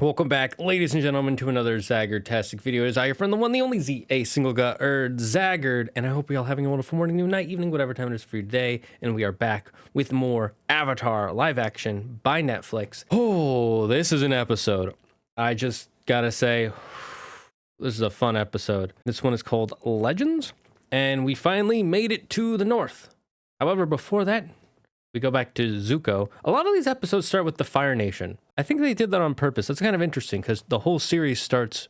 Welcome back, ladies and gentlemen, to another Zagger-tastic video. It is I, your friend, the one, the only Z, a single gut, Zaggard, and I hope you're all having a wonderful morning, noon, night, evening, whatever time it is for you today, and we are back with more Avatar live action by Netflix. Oh, this is an episode. I just gotta say, this is a fun episode. This one is called Legends, and we finally made it to the north. However, before that, we go back to Zuko. A lot of these episodes start with the Fire Nation. I think they did that on purpose. That's kind of interesting because the whole series starts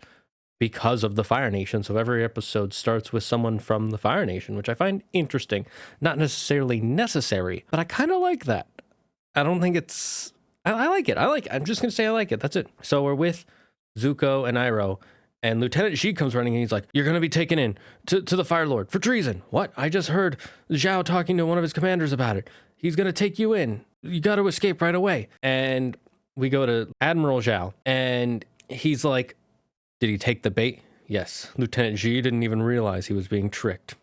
because of the Fire Nation. So every episode starts with someone from the Fire Nation, which I find interesting. Not necessarily necessary, but I kind of like that. I don't think it's... I like it. I'm just going to say I like it. That's it. So we're with Zuko and Iroh. And Lieutenant Shi comes running and he's like, "You're going to be taken in to the Fire Lord for treason." "What? I just heard Zhao talking to one of his commanders about it. He's going to take you in. You got to escape right away." And we go to Admiral Zhao and he's like, "Did he take the bait?" "Yes." Lieutenant Shi didn't even realize he was being tricked.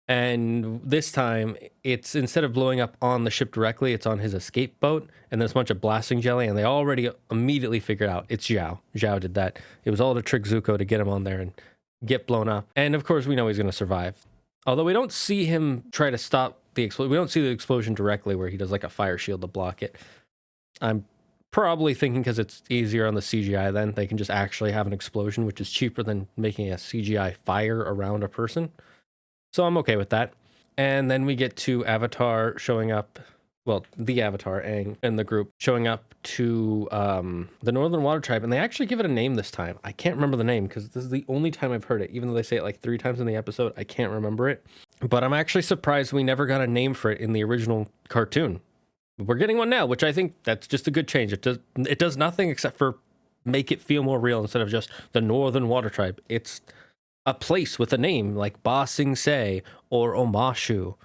And this time, it's instead of blowing up on the ship directly, it's on his escape boat, and there's a bunch of blasting jelly, and they already immediately figured out it's Zhao. Zhao did that. It was all to trick Zuko to get him on there and get blown up. And of course, we know he's going to survive. Although we don't see him try to stop the explosion. We don't see the explosion directly where he does like a fire shield to block it. I'm probably thinking because it's easier on the CGI then. They can just actually have an explosion, which is cheaper than making a CGI fire around a person. So I'm okay with that. And then we get to Avatar showing up, well, the Avatar, Aang, and the group showing up to the Northern Water Tribe. And they actually give it a name this time. I can't remember the name because this is the only time I've heard it. Even though they say it like 3 times in the episode, I can't remember it. But I'm actually surprised we never got a name for it in the original cartoon. We're getting one now, which I think that's just a good change. It does nothing except for make it feel more real instead of just the Northern Water Tribe. It's a place with a name like Ba Sing Se or Omashu.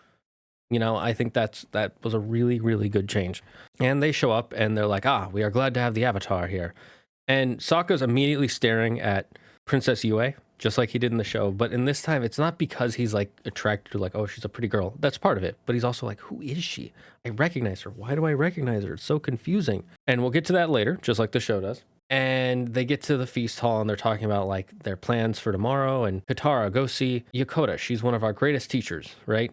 You know, I think that was a really, really good change. And they show up and they're like, "We are glad to have the Avatar here." And Sokka's immediately staring at Princess Yue, just like he did in the show. But in this time, it's not because he's like attracted to like, "Oh, she's a pretty girl." That's part of it. But he's also like, "Who is she? I recognize her. Why do I recognize her? It's so confusing." And we'll get to that later, just like the show does. And they get to the feast hall and they're talking about like their plans for tomorrow. And Katara, go see Yokota. She's one of our greatest teachers, right?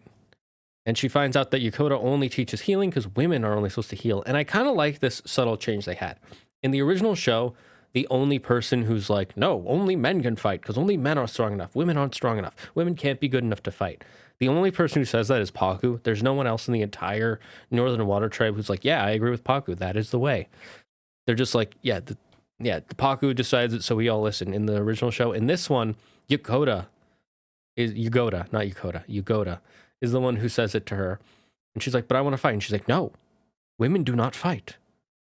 And she finds out that Yokota only teaches healing because women are only supposed to heal. And I kind of like this subtle change they had. In the original show, the only person who's like, "No, only men can fight because only men are strong enough. Women aren't strong enough. Women can't be good enough to fight." The only person who says that is Paku. There's no one else in the entire Northern Water Tribe who's like, "Yeah, I agree with Paku. That is the way." They're just like, the Paku decides it, so we all listen. In the original show, in this one, Yugoda is the one who says it to her. And she's like, "But I want to fight." And she's like, "No, women do not fight.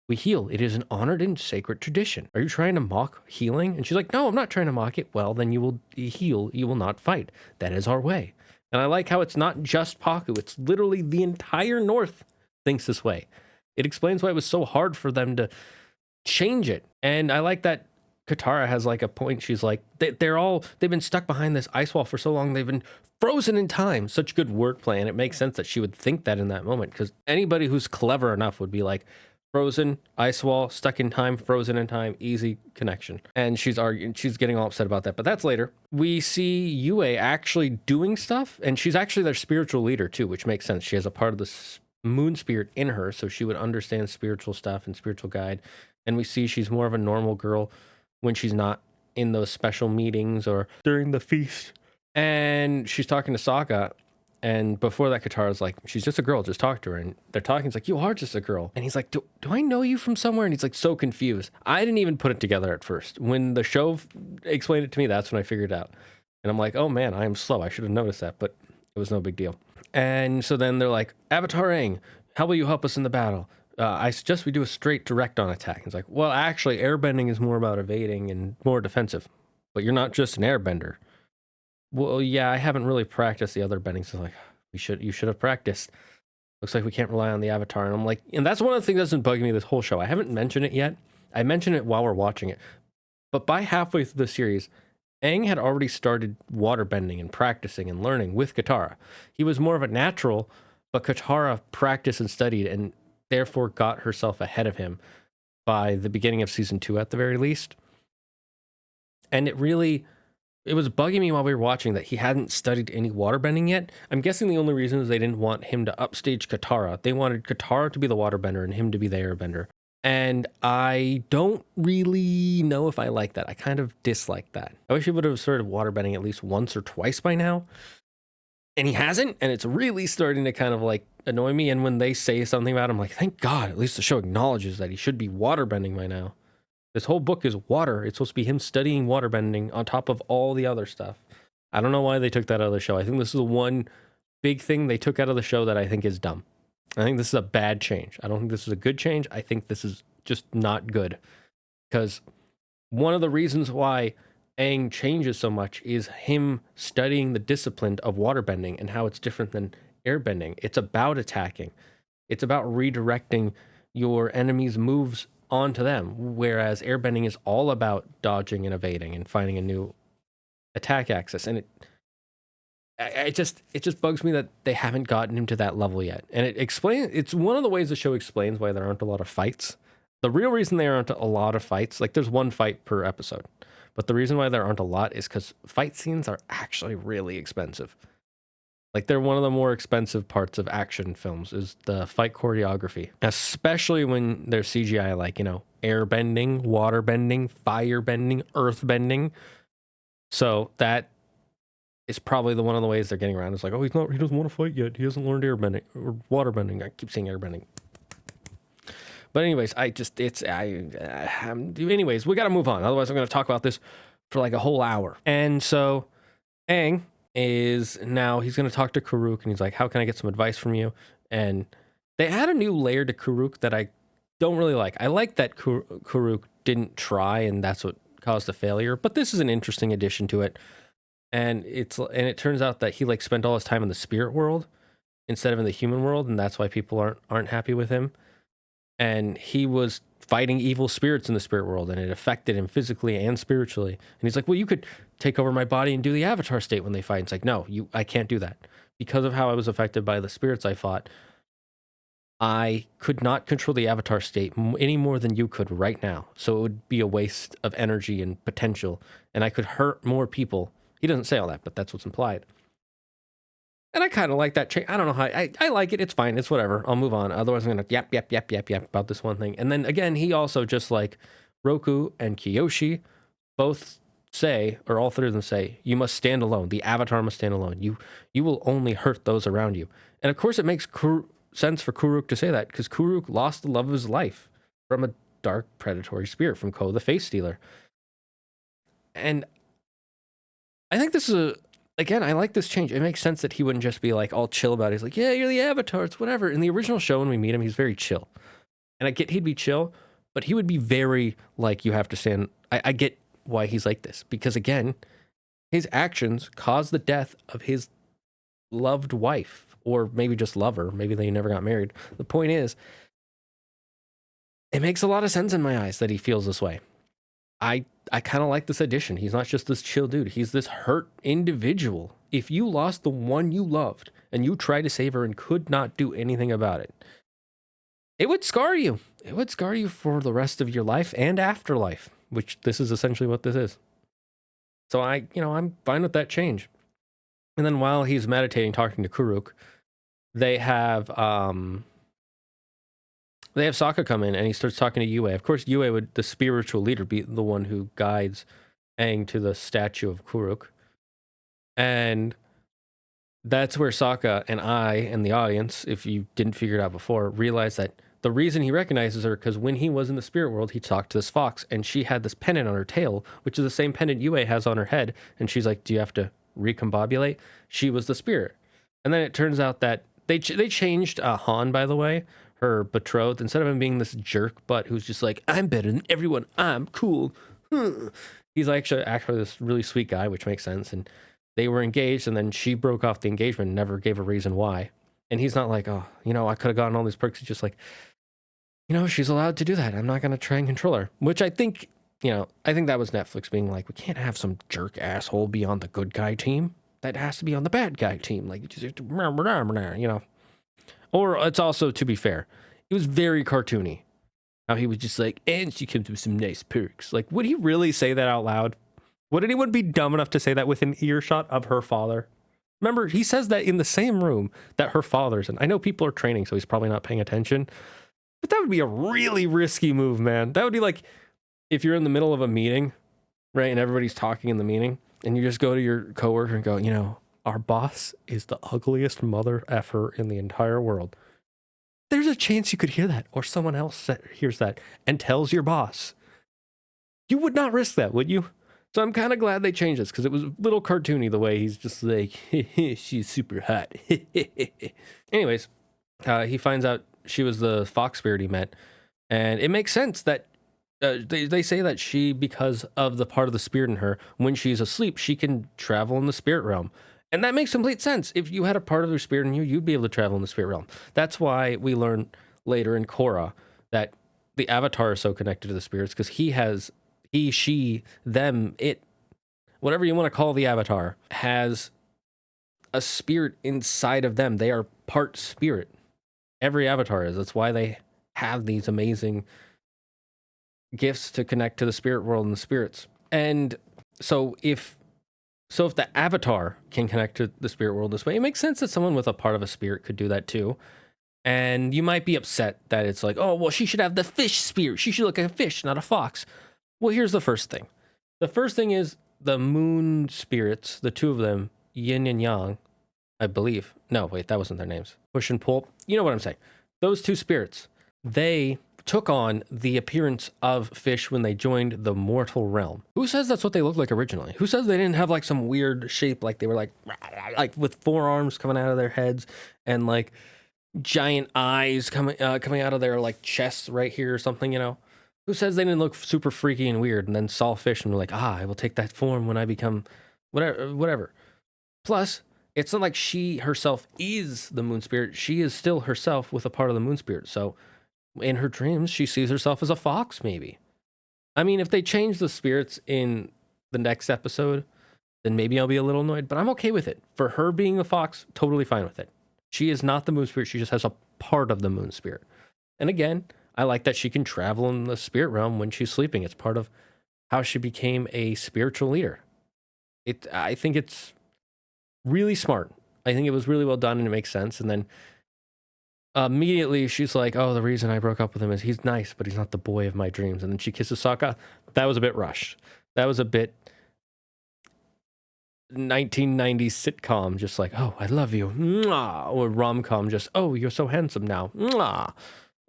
We heal. It is an honored and sacred tradition. Are you trying to mock healing?" And she's like, "No, I'm not trying to mock it." "Well, then you will heal. You will not fight. That is our way." And I like how it's not just Paku. It's literally the entire North thinks this way. It explains why it was so hard for them to change it. And I like that Katara has like a point. She's like, they've been stuck behind this ice wall for so long. They've been frozen in time. Such good wordplay. And it makes sense that she would think that in that moment, because anybody who's clever enough would be like, frozen, ice wall, stuck in time, frozen in time, easy connection. And she's arguing, she's getting all upset about that, but that's later. We see Yue actually doing stuff, and she's actually their spiritual leader too, which makes sense. She has a part of the moon spirit in her, so she would understand spiritual stuff and spiritual guide. And we see she's more of a normal girl when she's not in those special meetings or during the feast. And she's talking to Sokka. And before that, Katara's like, "She's just a girl, just talk to her." And they're talking, it's like, "You are just a girl." And he's like, do I know you from somewhere?" And he's like, so confused. I didn't even put it together at first. When the show explained it to me, that's when I figured it out. And I'm like, oh man, I am slow. I should have noticed that, but it was no big deal. And so then they're like, "Avatar Aang, how will you help us in the battle?" "I suggest we do a straight direct on attack." It's like, well, actually, airbending is more about evading and more defensive. But you're not just an airbender. "Well, yeah, I haven't really practiced the other bendings." So like, you should have practiced. Looks like we can't rely on the Avatar. And I'm like, and that's one of the things that doesn't bug me this whole show. I haven't mentioned it yet. I mentioned it while we're watching it. But by halfway through the series, Aang had already started water bending and practicing and learning with Katara. He was more of a natural, but Katara practiced and studied and therefore got herself ahead of him. by the beginning of season 2 at the very least. And it was bugging me while we were watching that he hadn't studied any waterbending yet. I'm guessing the only reason is they didn't want him to upstage Katara. They wanted Katara to be the waterbender and him to be the airbender. And I don't really know if I like that. I kind of dislike that. I wish he would have started waterbending at least once or twice by now. And he hasn't, and it's really starting to kind of like annoy me. And when they say something about him, I'm like, thank God, at least the show acknowledges that he should be waterbending by now. This whole book is water. It's supposed to be him studying waterbending on top of all the other stuff. I don't know why they took that out of the show. I think this is the one big thing they took out of the show that I think is dumb. I think this is a bad change. I don't think this is a good change. I think this is just not good. Because one of the reasons why Aang changes so much is him studying the discipline of waterbending and how it's different than airbending. It's about attacking. It's about redirecting your enemy's moves onto them, whereas airbending is all about dodging and evading and finding a new attack axis. And it just bugs me that they haven't gotten him to that level yet. And it's one of the ways the show explains why there aren't a lot of fights. The real reason there aren't a lot of fights, like there's one fight per episode, but the reason why there aren't a lot is because fight scenes are actually really expensive. Like they're one of the more expensive parts of action films is the fight choreography, especially when there's CGI, like, air bending, water bending, fire bending, earth bending. So that is probably one of the ways they're getting around. It's like, oh, he doesn't want to fight yet. He hasn't learned air bending or water bending. I keep saying air bending. But anyways, anyways, we got to move on. Otherwise, I'm going to talk about this for like a whole hour. And so Aang is now, he's going to talk to Karuk, and he's like, how can I get some advice from you? And they add a new layer to Karuk that I don't really like. I like that Karuk didn't try, and that's what caused the failure. But this is an interesting addition to it. And it turns out that he like spent all his time in the spirit world instead of in the human world, and that's why people aren't happy with him. And he was fighting evil spirits in the spirit world, and it affected him physically and spiritually. And he's like, well, you could take over my body and do the avatar state when they fight. It's like, no, I can't do that. Because of how I was affected by the spirits I fought, I could not control the avatar state any more than you could right now. So it would be a waste of energy and potential, and I could hurt more people. He doesn't say all that, but that's what's implied. And I kind of like that change. I don't know how, I like it. It's fine. It's whatever. I'll move on. Otherwise, I'm going to yap about this one thing. And then again, he also, just like Roku and Kiyoshi, both say, or all three of them say, you must stand alone. The avatar must stand alone. You will only hurt those around you. And of course, it makes sense for Kuruk to say that, because Kuruk lost the love of his life from a dark predatory spirit, from Ko, the face stealer. And I think this is again, I like this change. It makes sense that he wouldn't just be like all chill about it. He's like, yeah, you're the avatar, it's whatever. In the original show, when we meet him, he's very chill. And I get he'd be chill, but he would be very like, you have to stand. I get why he's like this, because again, his actions caused the death of his loved wife, or maybe just lover. Maybe they never got married. The point is, it makes a lot of sense in my eyes that he feels this way. I kind of like this addition. He's not just this chill dude. He's this hurt individual. If you lost the one you loved and you tried to save her and could not do anything about it, it would scar you. It would scar you for the rest of your life and afterlife, which this is essentially what this is. So I'm fine with that change. And then while he's meditating, talking to Kuruk, they have Sokka come in, and he starts talking to Yue. Of course, Yue would, the spiritual leader, be the one who guides Aang to the statue of Kuruk. And that's where Sokka and I and the audience, if you didn't figure it out before, realize that the reason he recognizes her, because when he was in the spirit world, he talked to this fox, and she had this pendant on her tail, which is the same pendant Yue has on her head. And she's like, do you have to recombobulate? She was the spirit. And then it turns out that they changed Han, by the way, her betrothed. Instead of him being this jerk butt who's just like, I'm better than everyone, I'm cool, he's actually this really sweet guy, which makes sense. And they were engaged, and then she broke off the engagement and never gave a reason why. And he's not like, oh, I could have gotten all these perks. He's just like, she's allowed to do that. I'm not going to try and control her. Which I think, I think that was Netflix being like, we can't have some jerk asshole be on the good guy team. That has to be on the bad guy team. Like, you just have to, Or it's also, to be fair, it was very cartoony. How he was just like, and she comes with some nice perks. Like, would he really say that out loud? Would anyone be dumb enough to say that within earshot of her father? Remember, he says that in the same room that her father's in. I know people are training, so he's probably not paying attention. But that would be a really risky move, man. That would be like if you're in the middle of a meeting, right, and everybody's talking in the meeting, and you just go to your coworker and go, you know, our boss is the ugliest mother effer in the entire world. There's a chance you could hear that, or someone else hears that and tells your boss. You would not risk that, would you? So I'm kind of glad they changed this, because it was a little cartoony the way he's just like, she's super hot. Anyways, he finds out she was the fox spirit he met, and it makes sense that they say that she, because of the part of the spirit in her, when she's asleep, she can travel in the spirit realm. And that makes complete sense. If you had a part of your spirit in you, you'd be able to travel in the spirit realm. That's why we learn later in Korra that the Avatar is so connected to the spirits, because he has, he, she, them, it, whatever you want to call the Avatar, has a spirit inside of them. They are part spirit. Every Avatar is. That's why they have these amazing gifts to connect to the spirit world and the spirits. And so if the Avatar can connect to the spirit world this way, it makes sense that someone with a part of a spirit could do that too. And you might be upset that it's like, oh, well, she should have the fish spirit. She should look like a fish, not a fox. Well, here's the first thing. The first thing is the moon spirits, the two of them, yin and yang, I believe. No, wait, that wasn't their names. Push and pull. You know what I'm saying. Those two spirits, they took on the appearance of fish when they joined the mortal realm. Who says that's what they looked like originally? Who says they didn't have like some weird shape, like they were like with forearms coming out of their heads and like giant eyes coming out of their like chests right here or something, you know? Who says they didn't look super freaky and weird and then saw fish and were like, I will take that form when I become whatever. Plus, it's not like she herself is the moon spirit. She is still herself with a part of the moon spirit. So in her dreams, she sees herself as a fox, maybe. I mean, if they change the spirits in the next episode, then maybe I'll be a little annoyed, but I'm okay with it. For her being a fox, totally fine with it. She is not the moon spirit. She just has a part of the moon spirit. And again, I like that she can travel in the spirit realm when she's sleeping. It's part of how she became a spiritual leader. I think it's really smart. I think it was really well done and it makes sense. And then immediately she's like, oh, the reason I broke up with him is he's nice, but he's not the boy of my dreams. And then she kisses Sokka. That was a bit rushed. That was a bit 1990s sitcom, just like, oh, I love you. Mwah. Or rom-com, just, oh, you're so handsome now. Mwah.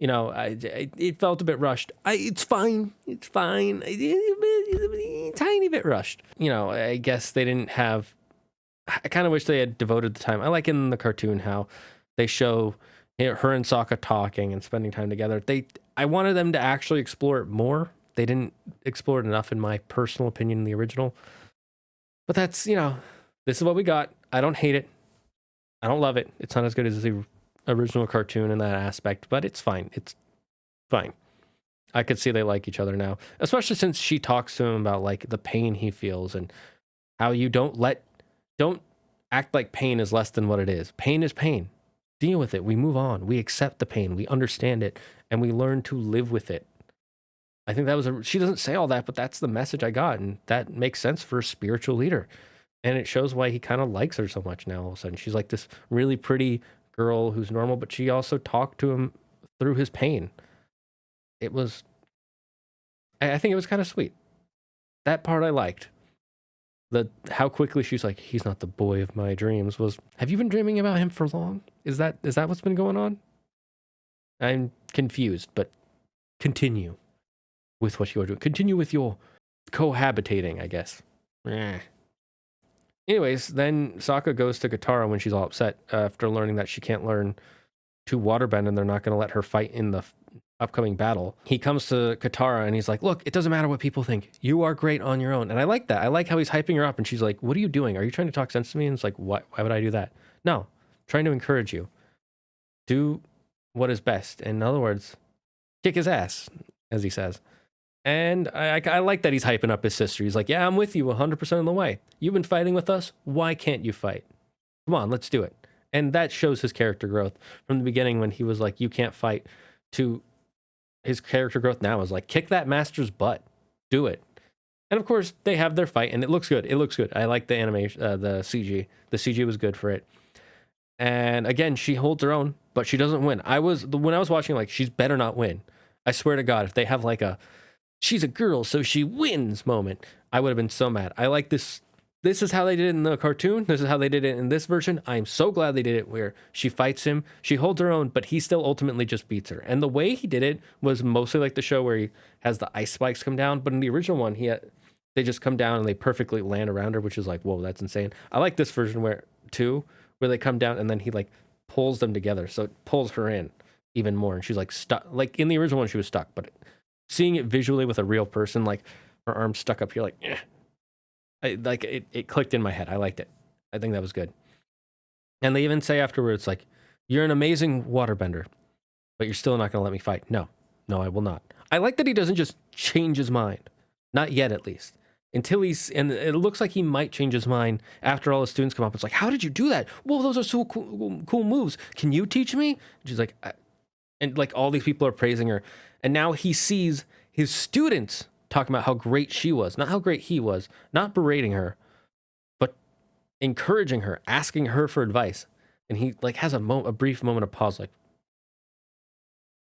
You know, it felt a bit rushed. It's fine. It's fine. Tiny bit rushed. You know, I guess they didn't have... I kind of wish they had devoted the time. I like in the cartoon how they show her and Sokka talking and spending time together. I wanted them to actually explore it more. They didn't explore it enough, in my personal opinion, in the original. But that's, you know, this is what we got. I don't hate it. I don't love it. It's not as good as the original cartoon in that aspect, but it's fine. It's fine. I could see they like each other now, especially since she talks to him about like the pain he feels and how you don't act like pain is less than what it is. Pain is pain. Deal with it. We move on. We accept the pain. We understand it, and we learn to live with it. I think that was she doesn't say all that, but that's the message I got, and that makes sense for a spiritual leader. And it shows why he kind of likes her so much now all of a sudden. She's like this really pretty girl who's normal, but she also talked to him through his pain. It was, I think it was kind of sweet. That part I liked. How quickly she's like, he's not the boy of my dreams was, have you been dreaming about him for long? Is that what's been going on? I'm confused, but continue with what you are doing. Continue with your cohabitating, I guess. Anyways, then Sokka goes to Katara when she's all upset after learning that she can't learn to waterbend and they're not going to let her fight in the upcoming battle. He comes to Katara and he's like, look, it doesn't matter what people think. You are great on your own. And I like that. I like how he's hyping her up and she's like, what are you doing? Are you trying to talk sense to me? And it's like, what? Why would I do that? No, I'm trying to encourage you. Do what is best. In other words, kick his ass, as he says. And I like that he's hyping up his sister. He's like, yeah, I'm with you 100% of the way. You've been fighting with us. Why can't you fight? Come on, let's do it. And that shows his character growth from the beginning when he was like, you can't fight, to his character growth now is like, kick that master's butt. Do it. And of course, they have their fight, and it looks good. It looks good. I like the animation, the CG. The CG was good for it. And again, she holds her own, but she doesn't win. When I was watching, like, she's better not win. I swear to God, if they have like a she's a girl, so she wins moment, I would have been so mad. I like this. This is how they did it in the cartoon. This is how they did it in this version. I'm so glad they did it where she fights him. She holds her own, but he still ultimately just beats her. And the way he did it was mostly like the show where he has the ice spikes come down. But in the original one, they just come down and they perfectly land around her, which is like, whoa, that's insane. I like this version where they come down and then he like pulls them together. So it pulls her in even more. And she's like stuck. Like in the original one, she was stuck. But seeing it visually with a real person, like her arms stuck up here, like, it clicked in my head. I liked it. I think that was good. And they even say afterwards, like, you're an amazing waterbender, but you're still not going to let me fight. No, I will not. I like that he doesn't just change his mind. Not yet, at least. And it looks like he might change his mind after all the students come up. It's like, how did you do that? Whoa, those are so cool moves. Can you teach me? And she's like, and like all these people are praising her. And now he sees his students talking about how great she was, not how great he was, not berating her, but encouraging her, asking her for advice. And he like has a brief moment of pause, like,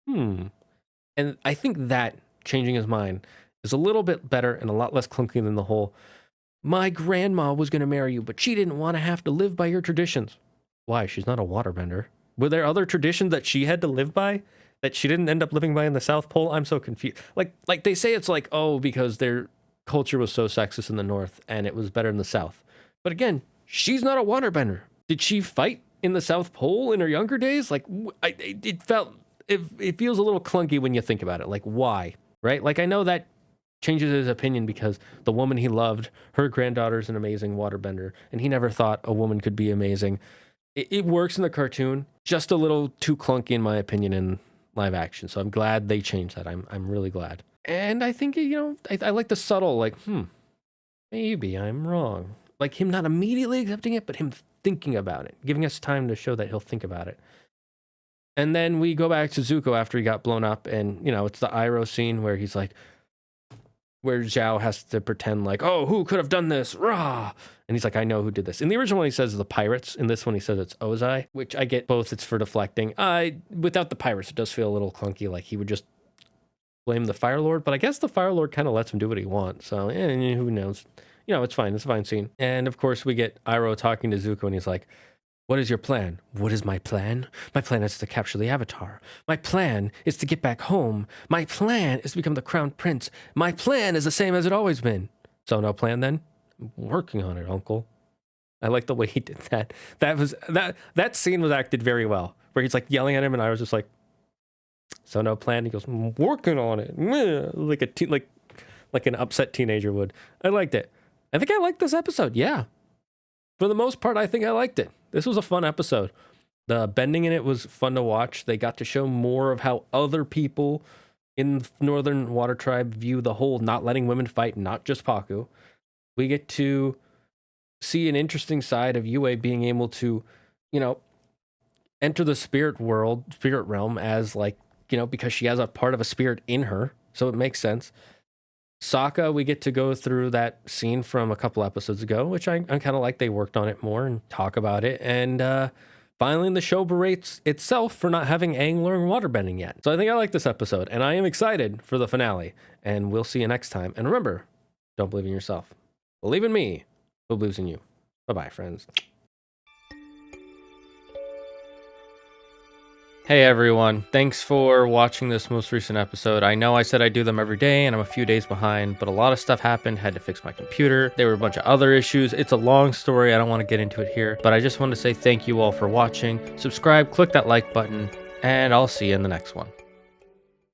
And I think that changing his mind is a little bit better and a lot less clunky than the whole, my grandma was going to marry you, but she didn't want to have to live by your traditions. Why? She's not a waterbender. Were there other traditions that she had to live by that she didn't end up living by in the South Pole? I'm so confused. Like they say it's like, oh, because their culture was so sexist in the North and it was better in the South. But again, she's not a waterbender. Did she fight in the South Pole in her younger days? Like, it feels a little clunky when you think about it. Like, why? Right? Like, I know that changes his opinion because the woman he loved, her granddaughter's an amazing waterbender, and he never thought a woman could be amazing. It works in the cartoon, just a little too clunky in my opinion in live action. So I'm glad they changed that. I'm really glad. And I think, I like the subtle, like, maybe I'm wrong. Like him not immediately accepting it, but him thinking about it, giving us time to show that he'll think about it. And then we go back to Zuko after he got blown up, and, it's the Iroh scene where he's like, where Zhao has to pretend like, oh, who could have done this? Rah! And he's like, I know who did this. In the original one, he says the pirates. In this one, he says it's Ozai, which I get both. It's for deflecting. Without the pirates, it does feel a little clunky. Like he would just blame the Fire Lord, but I guess the Fire Lord kind of lets him do what he wants. So who knows? It's fine. It's a fine scene. And of course, we get Iroh talking to Zuko, and he's like, what is your plan? What is my plan? My plan is to capture the Avatar. My plan is to get back home. My plan is to become the crown prince. My plan is the same as it always been. So no plan then? I'm working on it, uncle. I like the way he did that. That scene was acted very well, where he's like yelling at him, and I was just like, so no plan? He goes, I'm working on it. Like an upset teenager would. I liked it. I think I liked this episode. Yeah. For the most part, I think I liked it. This was a fun episode. The bending in it was fun to watch. They got to show more of how other people in Northern Water Tribe view the whole not letting women fight, not just Paku. We get to see an interesting side of Yue being able to, enter the spirit realm as like, because she has a part of a spirit in her. So it makes sense. Sokka, we get to go through that scene from a couple episodes ago, which I kind of like. They worked on it more and talk about it. And finally, the show berates itself for not having Aang learn waterbending yet. So I think I like this episode, and I am excited for the finale. And we'll see you next time. And remember, don't believe in yourself. Believe in me, who believes in you. Bye-bye, friends. Hey everyone, thanks for watching this most recent episode. I know I said I do them every day and I'm a few days behind, but a lot of stuff happened, had to fix my computer. There were a bunch of other issues. It's a long story, I don't want to get into it here, but I just want to say thank you all for watching. Subscribe, click that like button, and I'll see you in the next one.